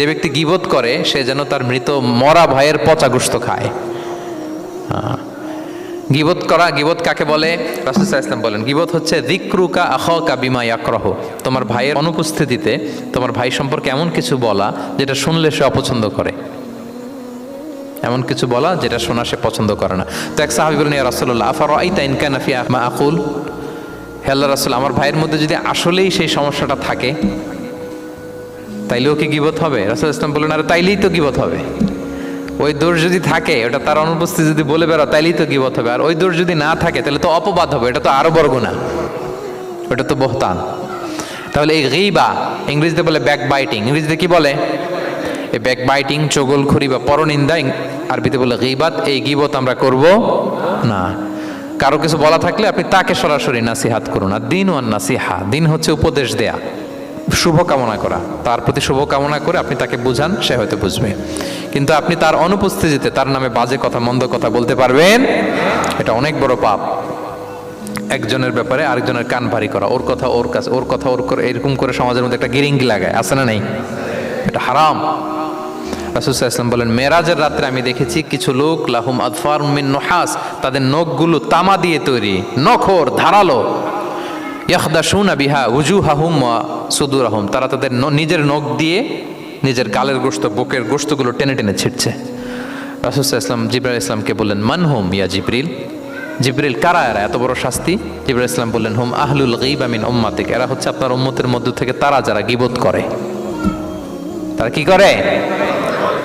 যে ব্যক্তি গীবত করে সে যেন তার মৃত মরা ভাইয়ের পচা গোশত খায়। গীবত কাকে বলে? রাসূল সাল্লাল্লাহু আলাইহি ওয়াসাল্লাম বলেন, গীবত হচ্ছে যিকরুকা আখাকা বিমা ইয়াকরাহ, তোমার ভাইয়ের অনুপস্থিতিতে তোমার ভাই সম্পর্কে এমন কিছু বলা যেটা শুনলে সে অপছন্দ করে, এমন কিছু বলা যেটা শোনা সে পছন্দ করে না। তো এক সাহাবী বলেন, ইয়া রাসূলুল্লাহ আফারাআইতা ইন কানা ফি মা আকুল, হে আল্লাহর রাসূল, আমার ভাইয়ের মধ্যে যদি আসলেই সেই সমস্যাটা থাকে তাইলেও কি গীবত হবে? রাসূল ইসলাম বললেন, আরে তাইলেই তো গীবত হবে। ওই দোষ যদি থাকে, ওটা তার অনুপস্থিতি যদি বলে বেড়াও তাইলেই তো গীবত হবে। আর ওই দোষ যদি না থাকে তাহলে তো অপবাদ হবে, এটা তো আরো বড় গুনাহ, ওটা তো বহতান। তাহলে এই গীবা ইংরেজিতে বলে ব্যাক বাইটিং, ইংরেজিতে কি বলে? এই ব্যাক বাইটিং, চগলখড়ি বা পরনিন্দা আরবিতে বলে গীবাত। এই গীবত আমরা করব না। কারো কিছু বলা থাকলে আপনি তাকে সরাসরি নাসিহাত করুন। আর দিন ওয়ান নাসিহা, দিন হচ্ছে উপদেশ দেয়া, শুভ কামনা করা, তার প্রতি শুভ কামনা করে আপনি তাকে বুঝান, সে হয়তো বুঝবে। কিন্তু আপনি তার অনুপস্থিতিতে তার নামে বাজে কথা, মন্দ কথা বলতে পারবেন, এটা অনেক বড় পাপ। একজনের ব্যাপারে আরেকজনের কান ভারী করা, ওর কথা ওর কাছে, ওর কথা ওর করে, এরকম করে সমাজের মধ্যে একটা গিরিঙ্গি লাগায়, আছে না নেই? এটা হারাম। রাসূল সাল্লাল্লাহু আলাইহি ওয়াসাল্লাম বলেন, মেরাজের রাত্রে আমি দেখেছি কিছু লোক লাহুম আদফার মিন নুহাস, তাদের নখগুলো তামা দিয়ে তৈরি, নখর ধারালো, ইয়াখদাশুনা বিহা উজুহাহুম ওয়া সুদুরহুম, তারা তাদের নিজের নখ দিয়ে নিজের গালের গোশত, বুকের গোশতগুলো টেনে টেনে ছিটছে। রাসূল সাল্লাল্লাহু আলাইহি ওয়াসাল্লাম জিবরাইল ইসলামকে বললেন, মানহুম ইয়া জিবরিল, জিবরিল কারা এরা, এত বড় শাস্তি? জিবরাইল ইসলাম বললেন, হুম আহলুল গীবা মিন উম্মাতিক, এরা হচ্ছে আপনার উম্মতের মধ্য থেকে তারা যারা গীবত করে। তারা কি করে?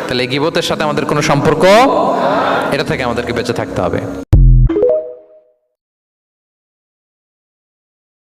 তাহলে গীবতের সাথে আমাদের কোনো সম্পর্ক, এটা থেকে আমাদেরকে বেঁচে থাকতে হবে।